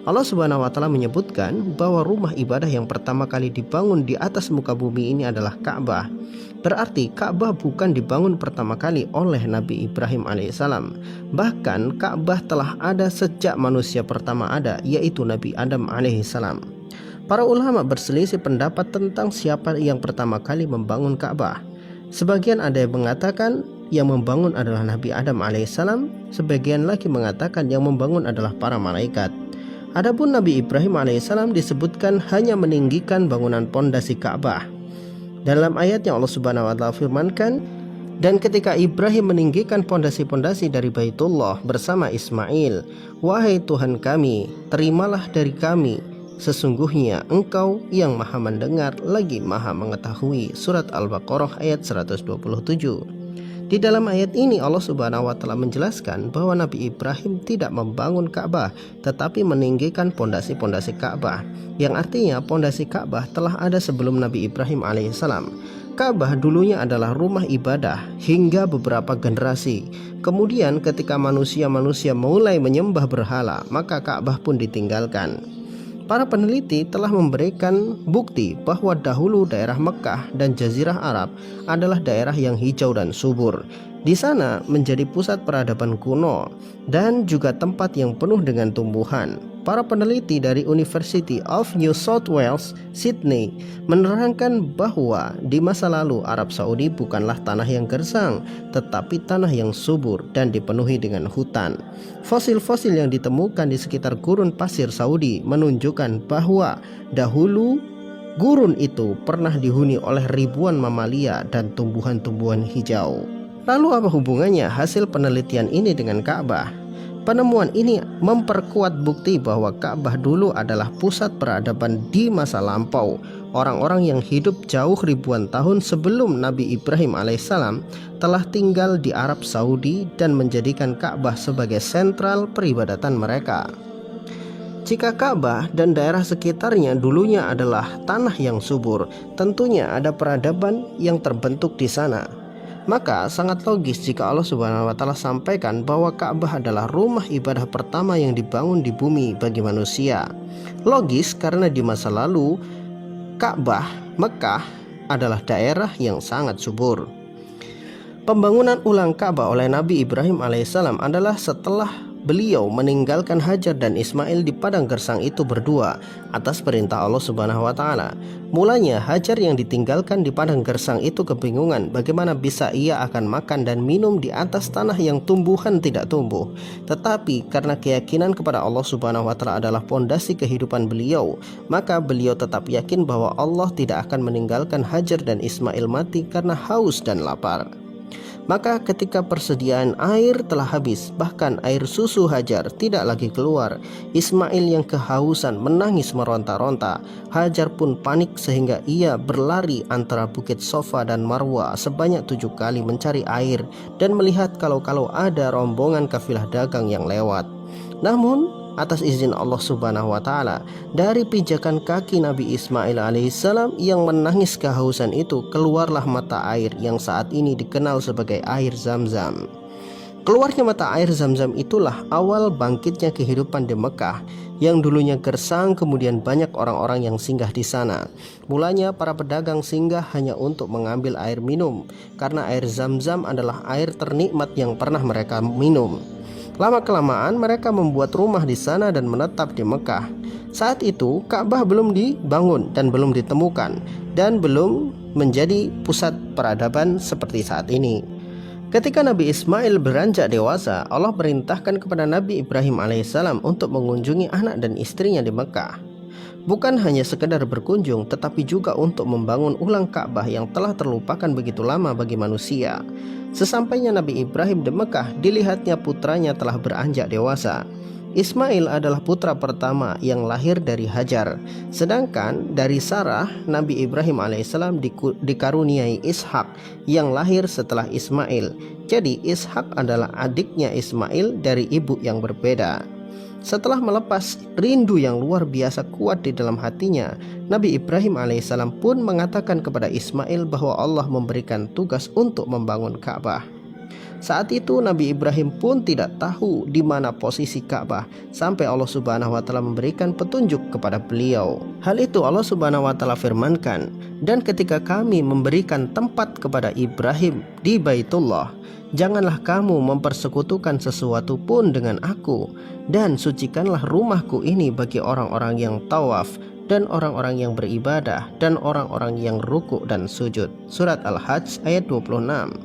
Allah Subhanahu wa taala menyebutkan bahwa rumah ibadah yang pertama kali dibangun di atas muka bumi ini adalah Ka'bah. Berarti Ka'bah bukan dibangun pertama kali oleh Nabi Ibrahim alaihissalam. Bahkan Ka'bah telah ada sejak manusia pertama ada, yaitu Nabi Adam alaihissalam. Para ulama berselisih pendapat tentang siapa yang pertama kali membangun Ka'bah. Sebagian ada yang mengatakan yang membangun adalah Nabi Adam alaihissalam, sebagian lagi mengatakan yang membangun adalah para malaikat. Adapun Nabi Ibrahim alaihissalam disebutkan hanya meninggikan bangunan pondasi Ka'bah. Dalam ayat yang Allah Subhanahu wa taala firmankan, dan ketika Ibrahim meninggikan pondasi-pondasi dari Baitullah bersama Ismail, wahai Tuhan kami, terimalah dari kami, sesungguhnya Engkau yang Maha mendengar lagi Maha mengetahui. Surat Al-Baqarah ayat 127. Di dalam ayat ini Allah Subhanahu wa taala menjelaskan bahwa Nabi Ibrahim tidak membangun Ka'bah tetapi meninggikan pondasi-pondasi Ka'bah, yang artinya pondasi Ka'bah telah ada sebelum Nabi Ibrahim alaihissalam. Ka'bah dulunya adalah rumah ibadah hingga beberapa generasi. Kemudian ketika manusia-manusia mulai menyembah berhala, maka Ka'bah pun ditinggalkan. Para peneliti telah memberikan bukti bahwa dahulu daerah Mekah dan Jazirah Arab adalah daerah yang hijau dan subur. Di sana menjadi pusat peradaban kuno dan juga tempat yang penuh dengan tumbuhan. Para peneliti dari University of New South Wales, Sydney, menerangkan bahwa di masa lalu Arab Saudi bukanlah tanah yang gersang, tetapi tanah yang subur dan dipenuhi dengan hutan. Fosil-fosil yang ditemukan di sekitar gurun pasir Saudi menunjukkan bahwa dahulu gurun itu pernah dihuni oleh ribuan mamalia dan tumbuhan-tumbuhan hijau. Lalu apa hubungannya hasil penelitian ini dengan Ka'bah? Penemuan ini memperkuat bukti bahwa Ka'bah dulu adalah pusat peradaban di masa lampau. Orang-orang yang hidup jauh ribuan tahun sebelum Nabi Ibrahim alaihissalam telah tinggal di Arab Saudi dan menjadikan Ka'bah sebagai sentral peribadatan mereka. Jika Ka'bah dan daerah sekitarnya dulunya adalah tanah yang subur, tentunya ada peradaban yang terbentuk di sana. Maka sangat logis jika Allah Subhanahu wa taala sampaikan bahwa Ka'bah adalah rumah ibadah pertama yang dibangun di bumi bagi manusia. Logis karena di masa lalu Ka'bah, Mekah adalah daerah yang sangat subur. Pembangunan ulang Ka'bah oleh Nabi Ibrahim alaihissalam adalah setelah beliau meninggalkan Hajar dan Ismail di padang gersang itu berdua atas perintah Allah Subhanahu wa taala. Mulanya Hajar yang ditinggalkan di padang gersang itu kebingungan bagaimana bisa ia akan makan dan minum di atas tanah yang tumbuhan tidak tumbuh. Tetapi karena keyakinan kepada Allah Subhanahu wa taala adalah pondasi kehidupan beliau, maka beliau tetap yakin bahwa Allah tidak akan meninggalkan Hajar dan Ismail mati karena haus dan lapar. Maka ketika persediaan air telah habis, bahkan air susu Hajar tidak lagi keluar, Ismail yang kehausan menangis meronta-ronta. Hajar pun panik sehingga ia berlari antara bukit Sofa dan Marwa sebanyak 7 kali mencari air dan melihat kalau ada rombongan kafilah dagang yang lewat. Namun atas izin Allah Subhanahu wa taala, dari pijakan kaki Nabi Ismail alaihissalam yang menangis kehausan itu keluarlah mata air yang saat ini dikenal sebagai air Zam-Zam. Keluarnya mata air Zam-Zam itulah awal bangkitnya kehidupan di Mekah yang dulunya gersang, kemudian banyak orang-orang yang singgah di sana. Mulanya para pedagang singgah hanya untuk mengambil air minum karena air Zam-Zam adalah air ternikmat yang pernah mereka minum. Lama-kelamaan mereka membuat rumah di sana dan menetap di Mekah. Saat itu Ka'bah belum dibangun dan belum ditemukan dan belum menjadi pusat peradaban seperti saat ini. Ketika Nabi Ismail beranjak dewasa, Allah perintahkan kepada Nabi Ibrahim alaihissalam untuk mengunjungi anak dan istrinya di Mekah. Bukan hanya sekedar berkunjung, tetapi juga untuk membangun ulang Ka'bah yang telah terlupakan begitu lama bagi manusia. Sesampainya Nabi Ibrahim di Mekah, dilihatnya putranya telah beranjak dewasa. Ismail adalah putra pertama yang lahir dari Hajar. Sedangkan dari Sarah, Nabi Ibrahim alaihissalam dikaruniai Ishak yang lahir setelah Ismail. Jadi Ishak adalah adiknya Ismail dari ibu yang berbeda. Setelah melepas rindu yang luar biasa kuat di dalam hatinya, Nabi Ibrahim alaihissalam pun mengatakan kepada Ismail bahwa Allah memberikan tugas untuk membangun Ka'bah. Saat itu Nabi Ibrahim pun tidak tahu di mana posisi Ka'bah sampai Allah Subhanahu wa taala memberikan petunjuk kepada beliau. Hal itu Allah Subhanahu wa taala firmankan, "Dan ketika kami memberikan tempat kepada Ibrahim di Baitullah, janganlah kamu mempersekutukan sesuatu pun dengan aku, dan sucikanlah rumahku ini bagi orang-orang yang tawaf dan orang-orang yang beribadah dan orang-orang yang rukuk dan sujud." Surat Al-Hajj ayat 26.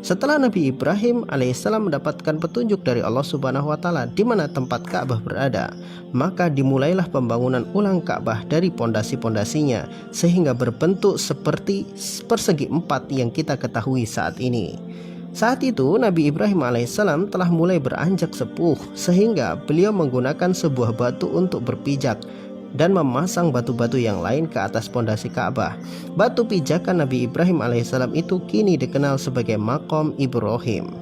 Setelah Nabi Ibrahim alaihissalam mendapatkan petunjuk dari Allah Subhanahu wa taala di mana tempat Ka'bah berada, maka dimulailah pembangunan ulang Ka'bah dari pondasi-pondasinya sehingga berbentuk seperti persegi empat yang kita ketahui saat ini. Saat itu Nabi Ibrahim alaihissalam telah mulai beranjak sepuh sehingga beliau menggunakan sebuah batu untuk berpijak dan memasang batu-batu yang lain ke atas pondasi Ka'bah. Batu pijakan Nabi Ibrahim alaihissalam itu kini dikenal sebagai Maqam Ibrahim.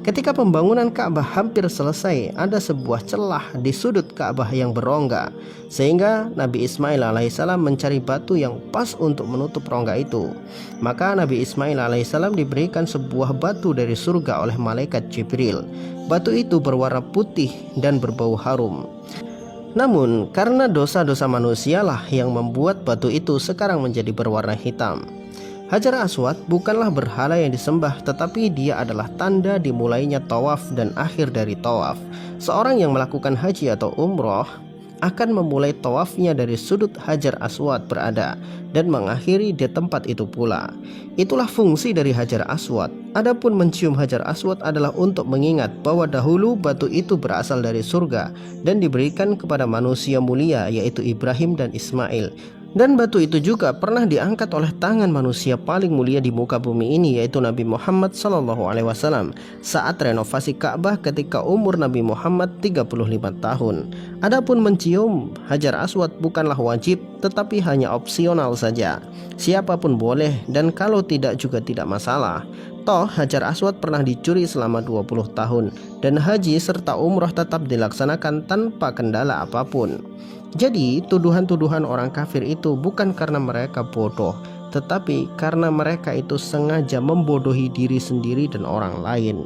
Ketika pembangunan Ka'bah hampir selesai, ada sebuah celah di sudut Ka'bah yang berongga, sehingga Nabi Ismail alaihissalam mencari batu yang pas untuk menutup rongga itu. Maka Nabi Ismail alaihissalam diberikan sebuah batu dari surga oleh malaikat Jibril. Batu itu berwarna putih dan berbau harum. Namun karena dosa-dosa manusialah yang membuat batu itu sekarang menjadi berwarna hitam. Hajar Aswad bukanlah berhala yang disembah, tetapi dia adalah tanda dimulainya tawaf dan akhir dari tawaf. Seorang yang melakukan haji atau umroh akan memulai tawafnya dari sudut Hajar Aswad berada dan mengakhiri di tempat itu pula. Itulah fungsi dari Hajar Aswad. Adapun mencium Hajar Aswad adalah untuk mengingat bahwa dahulu batu itu berasal dari surga dan diberikan kepada manusia mulia yaitu Ibrahim dan Ismail. Dan batu itu juga pernah diangkat oleh tangan manusia paling mulia di muka bumi ini yaitu Nabi Muhammad SAW saat renovasi Ka'bah ketika umur Nabi Muhammad 35 tahun. Adapun mencium Hajar Aswad bukanlah wajib tetapi hanya opsional saja. Siapapun boleh dan kalau tidak juga tidak masalah. Toh Hajar Aswad pernah dicuri selama 20 tahun dan haji serta umroh tetap dilaksanakan tanpa kendala apapun. Jadi tuduhan-tuduhan orang kafir itu bukan karena mereka bodoh, tetapi karena mereka itu sengaja membodohi diri sendiri dan orang lain.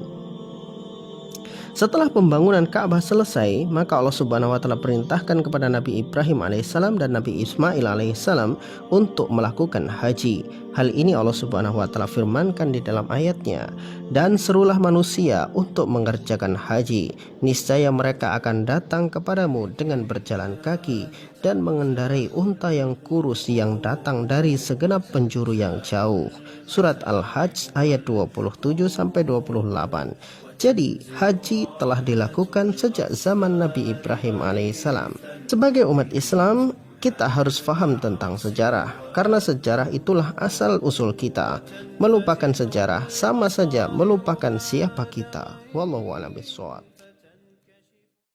Setelah pembangunan Ka'bah selesai, maka Allah Subhanahu wa taala perintahkan kepada Nabi Ibrahim alaihissalam dan Nabi Ismail alaihissalam untuk melakukan haji. Hal ini Allah Subhanahu wa taala firmankan di dalam ayatnya, "Dan serulah manusia untuk mengerjakan haji, niscaya mereka akan datang kepadamu dengan berjalan kaki dan mengendarai unta yang kurus yang datang dari segenap penjuru yang jauh." Surat Al-Hajj ayat 27-28. Jadi haji telah dilakukan sejak zaman Nabi Ibrahim alaihissalam. Sebagai umat Islam, kita harus faham tentang sejarah, karena sejarah itulah asal-usul kita. Melupakan sejarah sama saja melupakan siapa kita. Wallahu a'lam bishawab.